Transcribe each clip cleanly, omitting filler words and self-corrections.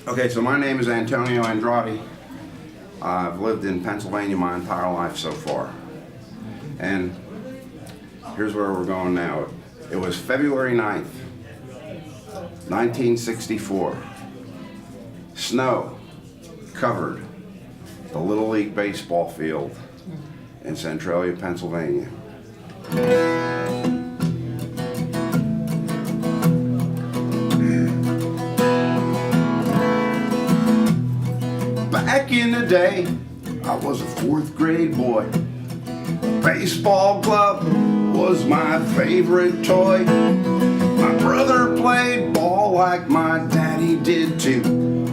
Okay, so my name is Antonio Andrade. I've lived in Pennsylvania my entire life so far. And here's where we're going now. It was February 9th, 1964. Snow covered the Little League baseball field in Centralia, Pennsylvania. Back in the day, I was a fourth grade boy. A baseball glove was my favorite toy. My brother played ball like my daddy did too.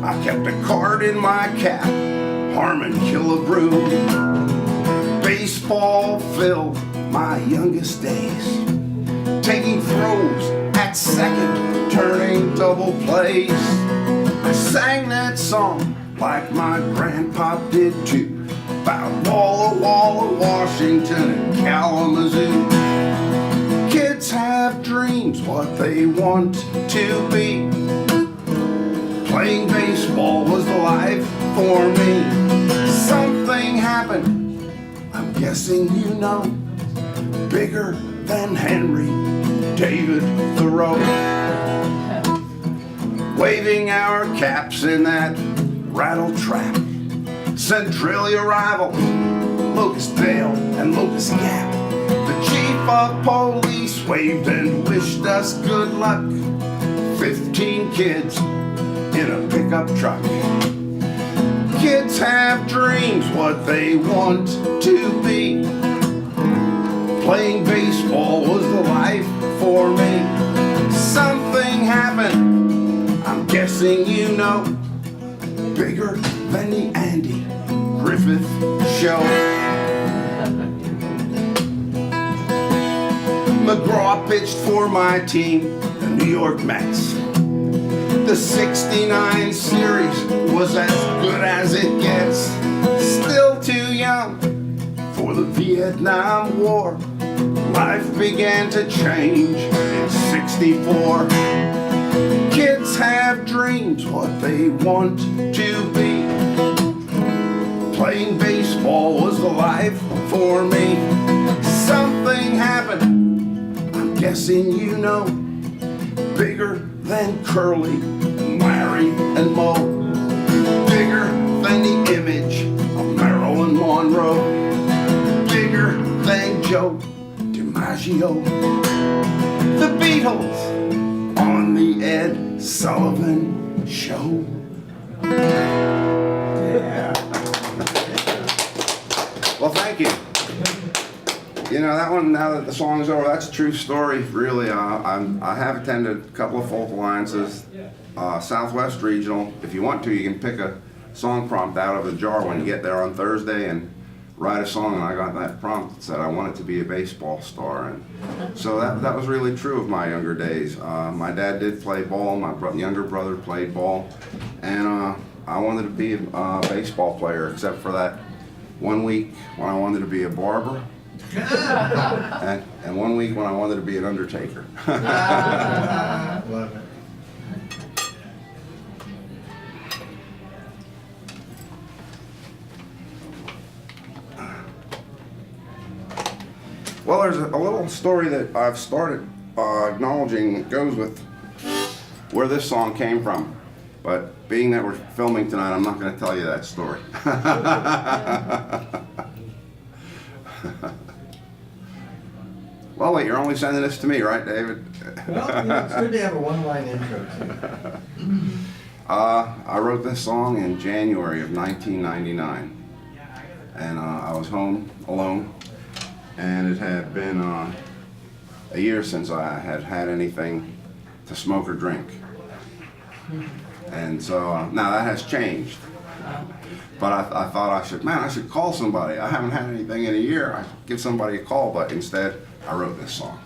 I kept a card in my cap, Harmon Killebrew. Baseball filled my youngest days, taking throws at second, turning double plays. I sang that song like my grandpa did too, about Walla Washington and Kalamazoo. Kids have dreams, what they want to be. Playing baseball was the life for me. Something happened, I'm guessing you know, bigger than Henry David Thoreau. Waving our caps in that rattle trap, Centralia rivals, Locustdale and Locust Gap. The chief of police waved and wished us good luck. 15 kids in a pickup truck. Kids have dreams, what they want to be. Playing baseball was the life for me. Something happened, I'm guessing you know, bigger than the Andy Griffith Show. McGraw pitched for my team, the New York Mets. The '69 series was as good as it gets. Still too young for the Vietnam War. Life began to change in '64. Kids have dreams, what they want to be. Playing baseball was the life for me. Something happened, I'm guessing you know, bigger than Curly, Larry, and Moe. Bigger than the image of Marilyn Monroe. Bigger than Joe DiMaggio. The Beatles on the Ed Sullivan Show. Yeah. Well, thank you. You know, that one, now that the song's over, that's a true story, really. I have attended a couple of folk alliances, Southwest Regional. If you want to, you can pick a song prompt out of a jar when you get there on Thursday and write a song, and I got that prompt that said I wanted to be a baseball star. And so that was really true of my younger days. My dad did play ball, my younger brother played ball, and I wanted to be a baseball player, except for that 1 week when I wanted to be a barber, and 1 week when I wanted to be an undertaker. Love it. Well, there's a little story that I've started acknowledging that goes with where this song came from. But being that we're filming tonight, I'm not going to tell you that story. Well, wait, you're only sending this to me, right, David? Well, it's good to have a one-line intro, too. I wrote this song in January of 1999. And I was home alone. And it had been a year since I had had anything to smoke or drink. And so now that has changed. But I thought I should call somebody. I haven't had anything in a year. I should give somebody a call, but instead I wrote this song.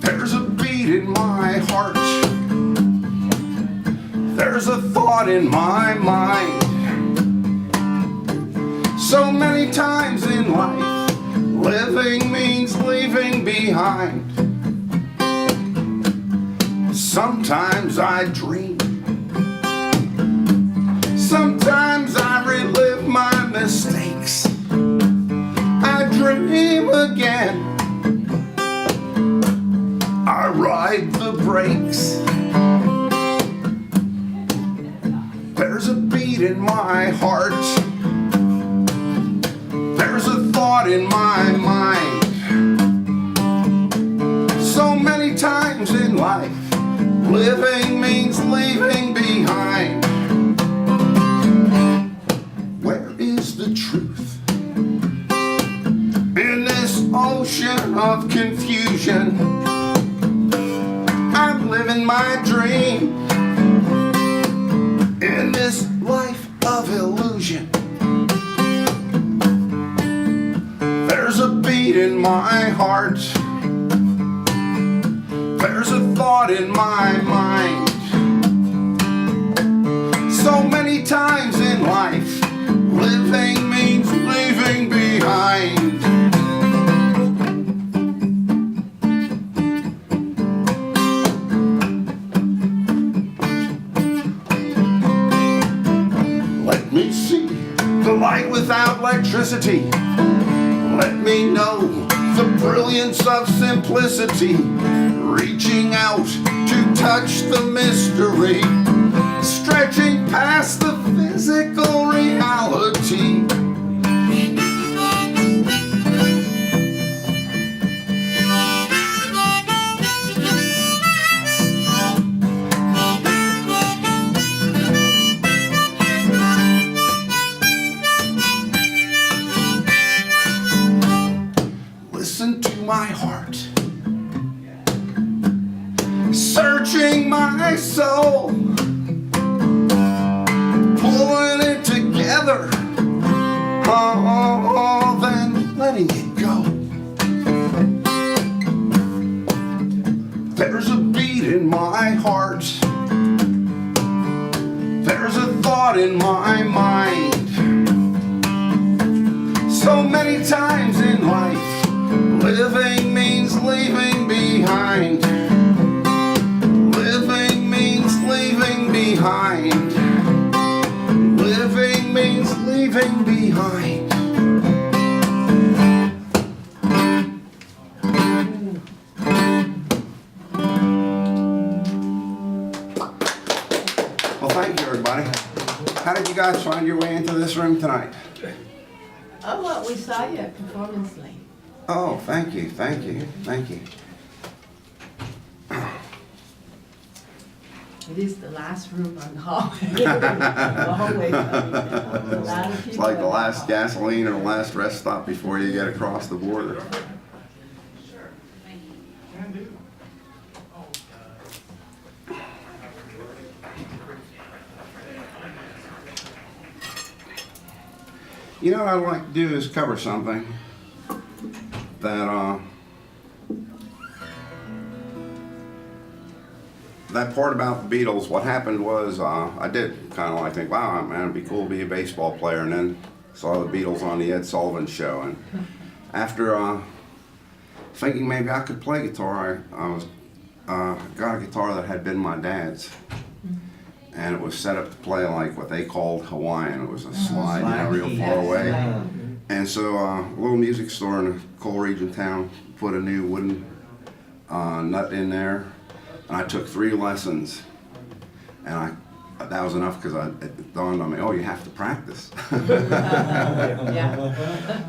There's a beat in my heart. There's a thought in my mind. So many times in life, living means leaving behind. Sometimes I dream, sometimes I relive my mistakes. I dream again, I ride the brakes. There's a beat in my heart, there's a thought in my mind. So many times in life, living means leaving behind. Where is the truth in this ocean of confusion? I'm living my dream in this life of illusion. There's a beat in my heart, there's a thought in my mind. So many times in life, living means leaving behind. Let me see the light without electricity. Let me know the brilliance of simplicity. Reaching out to touch the mystery, stretching past the physical reality. Listen to my heart, searching my soul, pulling it together, oh, then letting it go. There's a beat in my heart, there's a thought in my mind. So many times in life, living means leaving behind. Living means leaving behind. Living means leaving behind. Well, thank you, everybody. How did you guys find your way into this room tonight? Oh, well, we saw you at Performance Lane. Oh, thank you, thank you, thank you. It is the last room on the hallway. The hallway. It's like the last gasoline or the last rest stop before you get across the border. You know what I'd like to do is cover something that part about the Beatles. What happened was I did kind of like think, wow, man, it'd be cool to be a baseball player, and then saw the Beatles on the Ed Sullivan Show, and after thinking maybe I could play guitar, I got a guitar that had been my dad's, and it was set up to play like what they called Hawaiian. It was a slide, you know, real far away. And so a little music store in a coal region town put a new wooden nut in there, and I took 3 lessons, and that was enough because it dawned on me, oh, you have to practice. Yeah.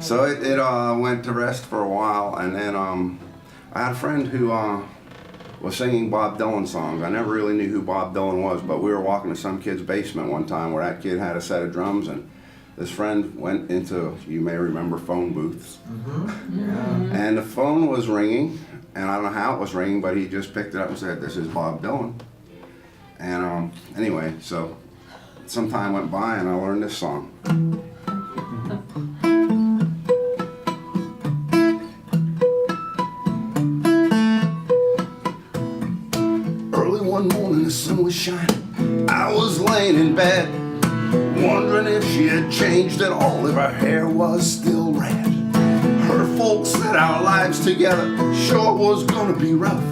So it went to rest for a while, and then I had a friend who was singing Bob Dylan songs. I never really knew who Bob Dylan was, but we were walking to some kid's basement one time where that kid had a set of drums, and this friend went into, you may remember, phone booths. Mm-hmm. And the phone was ringing, and I don't know how it was ringing, but he just picked it up and said, "This is Bob Dylan." And anyway, so some time went by and I learned this song. Early one morning the sun was shining, I was laying in bed, wondering if she had changed at all, if her hair was still red. Her folks said our lives together sure was gonna be rough.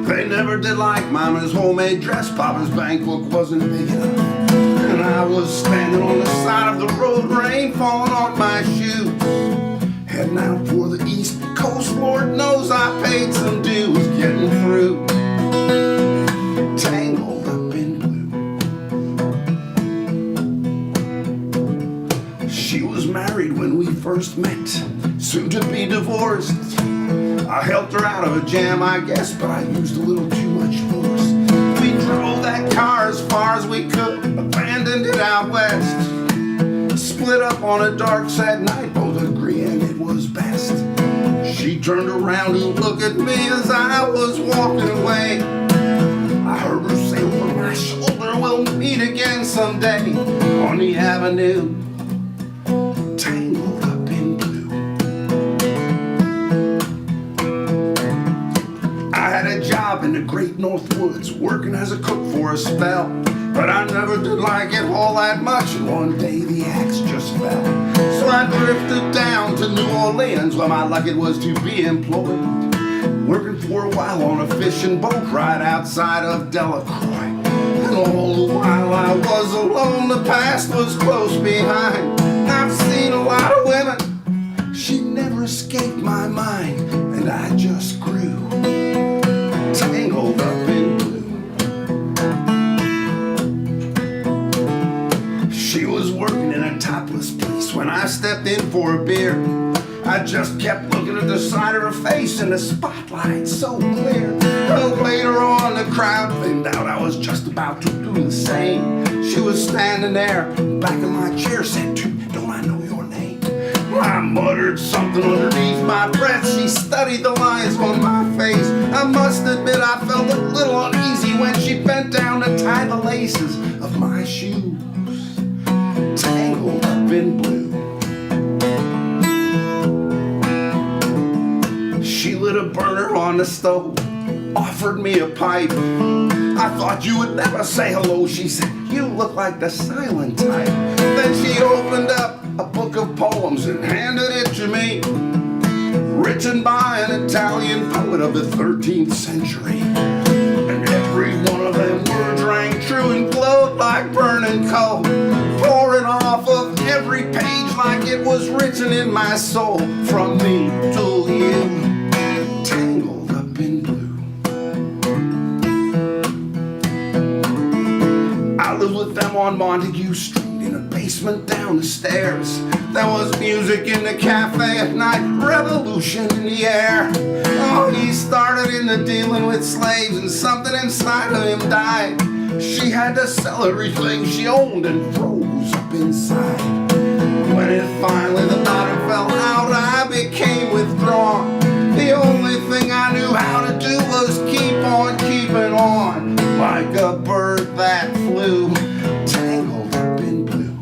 They never did like Mama's homemade dress, Papa's bank book wasn't big enough. And I was standing on the side of the road, rain falling on my shoes, heading out for the East Coast. Lord knows I paid some dues getting through. Tangled up in blue. She was married when we first met, soon to be divorced. I helped her out of a jam, I guess, but I used a little too much force. We drove that car as far as we could, abandoned it out west. Split up on a dark, sad night, both agreeing it was best. She turned around and looked at me as I was walking away. I heard her say over my shoulder, we'll meet again someday on the avenue. Tangled up in blue. I had a job in the great North Woods, working as a cook for a spell. But I never did like it all that much, and one day the axe just fell. So I drifted down to New Orleans, where my luck it was to be employed, working for a while on a fishing boat right outside of Delacroix. And all the while I was alone, the past was close behind. I've seen a lot of women, she never escaped my mind, and I just grew tangled up in blue. She was working in a topless place when I stepped in for a beer. I just kept looking at the side of her face in the spotlight so clear. But later on the crowd thinned out, I was just about to do the same. She was standing there, back in my chair, said, "Dude, don't I know your name?" I muttered something underneath my breath. She studied the lines on my face. I must admit I felt a little uneasy when she bent down to tie the laces of my shoes. Tangled up in blue. She lit a burner on the stove, offered me a pipe. I thought you would never say hello, she said. You look like the silent type. Then she opened up a book of poems and handed it to me, written by an Italian poet of the 13th century. And every one of them words rang true and glowed like burning coal, pouring off of every page like it was written in my soul. From me to you, tangled up in blue. I lived with them on Montague Street in a basement down the stairs. There was music in the cafe at night, revolution in the air. Oh, he started into dealing with slaves and something inside of him died. She had to sell everything she owned and froze up inside. When it finally, the bottom fell out, I became withdrawn. The only thing I knew how to do was keep on keeping on, like a bird that flew, tangled up in blue.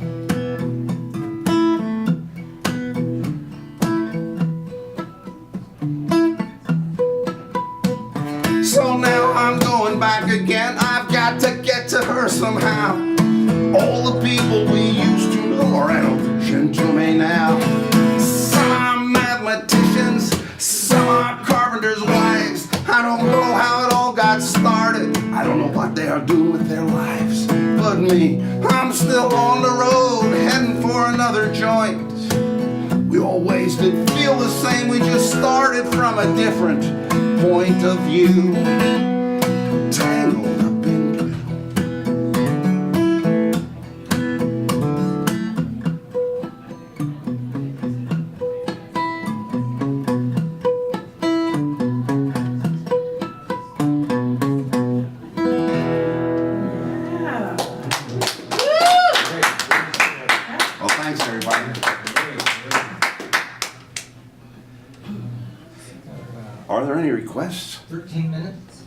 So now I'm going back again, I've got to get to her somehow. All the people we used to know are out of vision to me now. Some are mathematicians, some are carpenters' wives. I don't know how it all got started, I don't know what they are doing with their lives. But me, I'm still on the road, heading for another joint. We always did feel the same, we just started from a different point of view. Tangled up in blue. Yeah. Well, thanks everybody. Are there any requests? 13 minutes?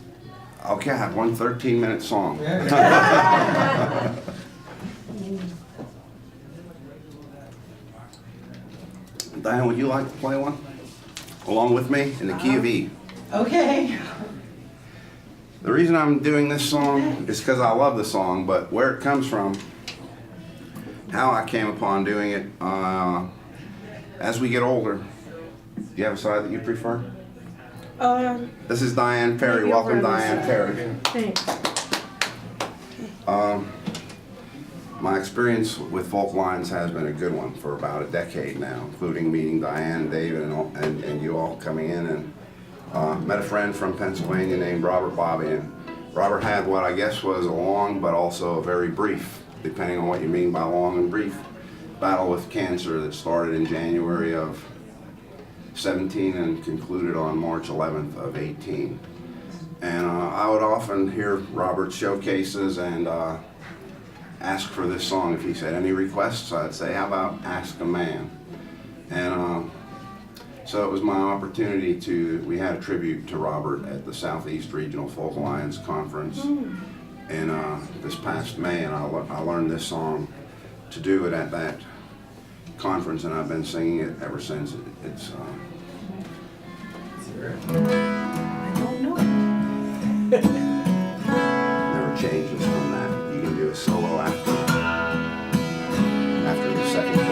Okay, I have one 13-minute song. Yeah. Diane, would you like to play one? Along with me in the key of E. Okay. The reason I'm doing this song is because I love the song, but where it comes from, how I came upon doing it. As we get older, do you have a side that you prefer? This is Diane Perry. Maybe Welcome, over on this Diane side. Perry. Thanks. My experience with folk lines has been a good one for about a decade now, including meeting Diane, David, and you all coming in. And met a friend from Pennsylvania named Robert Bobby. And Robert had what I guess was a long but also a very brief, depending on what you mean by long and brief, battle with cancer that started in January of 17 and concluded on March 11th of 18. And I would often hear Robert's showcases and ask for this song. If he said any requests, I'd say, how about Ask a Man? And so it was my opportunity we had a tribute to Robert at the Southeast Regional Folk Alliance Conference in this past May, and I learned this song to do it at that conference, and I've been singing it ever since. It's I don't know. never changes from that. You can do a solo after the second book.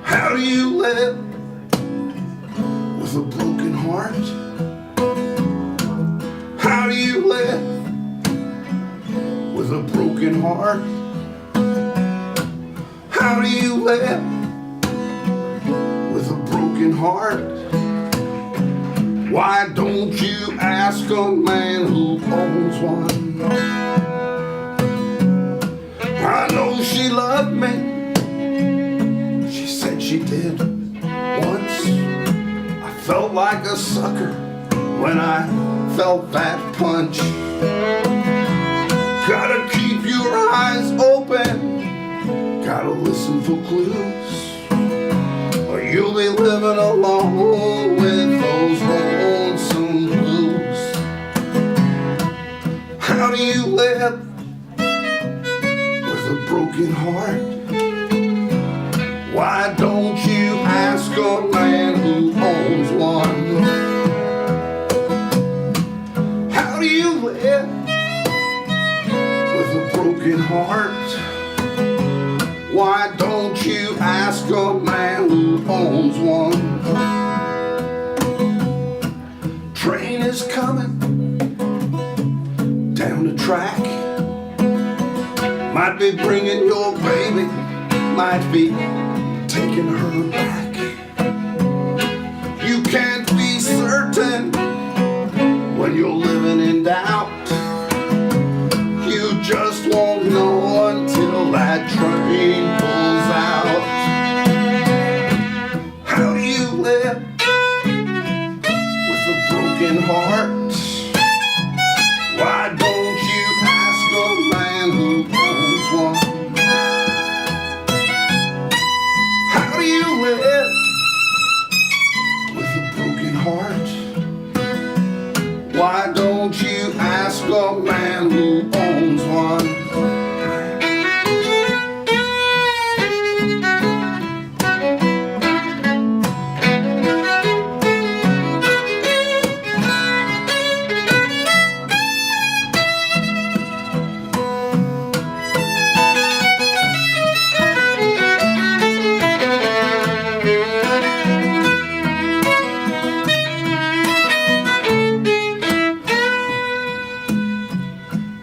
How do you live with a broken heart? How do you live with a broken heart? How do you live with a broken heart? Why don't you ask a man who owns one? I know she loved me. She said she did once. I felt like a sucker when I felt that punch. Gotta keep your eyes open, gotta listen for clues, or you'll be living alone with those lonesome blues. How do you live with a broken heart? Why don't you ask a man who owns one? How do you live with a broken heart? Why don't you ask a man who owns one? Train is coming down the track. Might be bringing your baby, might be taking her back. You can't be certain when you're living in doubt. You just won't know until that train pulls out. How do you live with a broken heart? Why don't you ask a man who owns one? How do you live with a broken heart? Why don't you ask a man who owns one?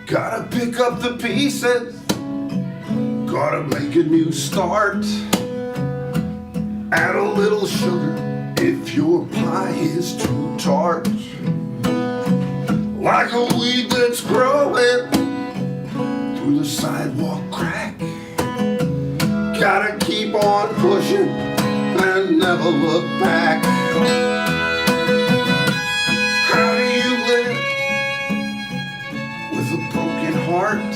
Gotta pick up the pieces, gotta make a new start. Add a little sugar if your pie is too tart. Like a weed that's growing through the sidewalk crack. Gotta keep on pushing and never look back. How do you live with a broken heart?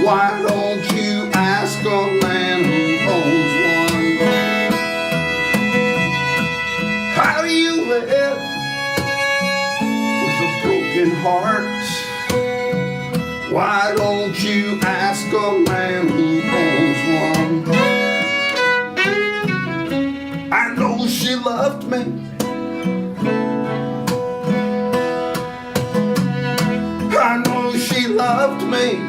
Why don't you ask a man who owns one? How do you live with a broken heart? Why don't you ask a man who owns one? I know she loved me. I know she loved me.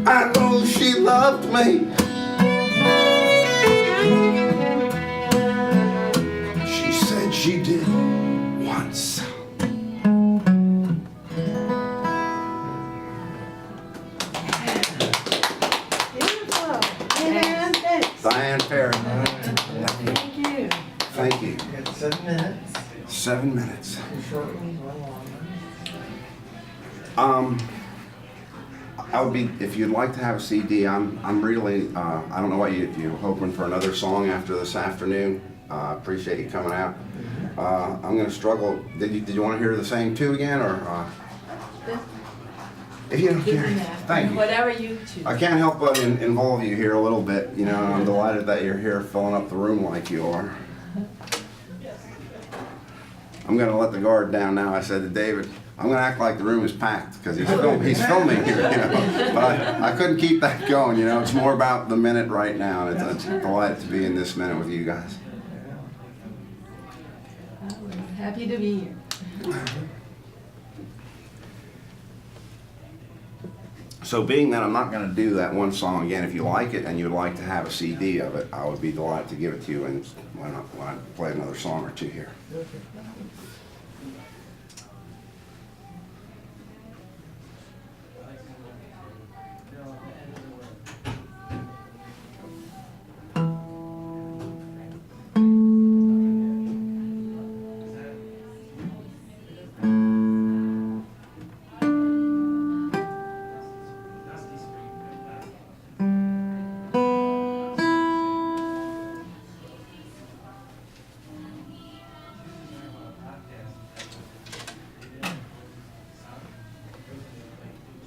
I know she loved me. She said she did once. Beautiful. Diane, thanks. Diane Perry. Thank you. Thank you. You got 7 minutes. 7 minutes. 2 short ones, 1 long one. I would be, if you'd like to have a CD, I'm really, I don't know what if you're hoping for another song after this afternoon. Appreciate you coming out. I'm gonna struggle. Did you want to hear the same two again, or? If you don't care, thank you. Whatever you choose. I can't help but involve you here a little bit. You know, I'm delighted that you're here filling up the room like you are. I'm gonna let the guard down now. I said to David, I'm gonna act like the room is packed because he's filming here, you know. But I couldn't keep that going, you know. It's more about the minute right now, and it's a delight to be in this minute with you guys. We're happy to be here. So being that I'm not gonna do that one song again, if you like it and you'd like to have a CD of it, I would be delighted to give it to you, and when I play another song or two here.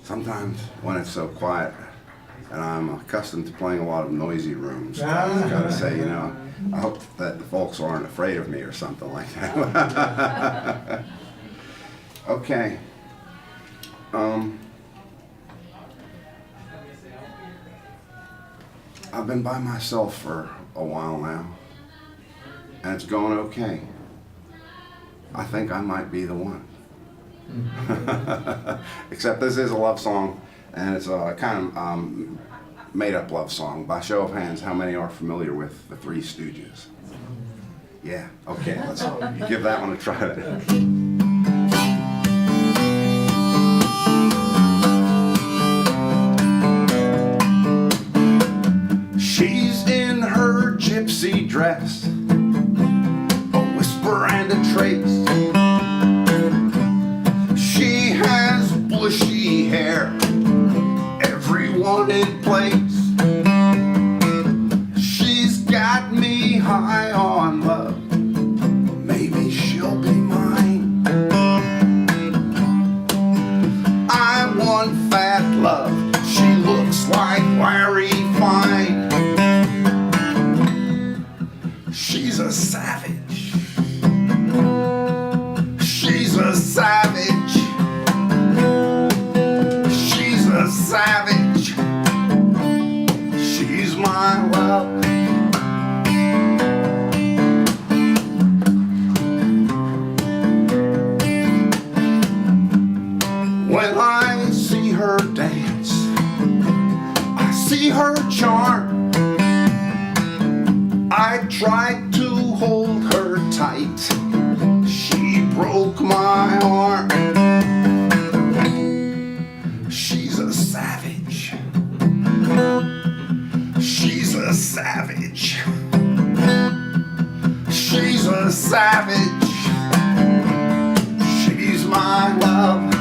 Sometimes when it's so quiet, and I'm accustomed to playing a lot of noisy rooms, I just gotta say, you know, I hope that the folks aren't afraid of me or something like that. Okay. I've been by myself for a while now, and it's going okay. I think I might be the one. Except this is a love song, and it's a kind of made-up love song. By show of hands, how many are familiar with the Three Stooges? Yeah, okay, let's give that one a try then. She's in her gypsy dress, a whisper and a trace. She has bushy hair, everyone in place. She's got me high on love, maybe she'll be mine. I want fat love, she looks like Larry Fine. She's a savage, she's a savage, she's a savage, she's my love. When I see her dance, I see her charm. I tried to hold her tight, she broke my arm. She's a savage, she's a savage, she's a savage, she's my love.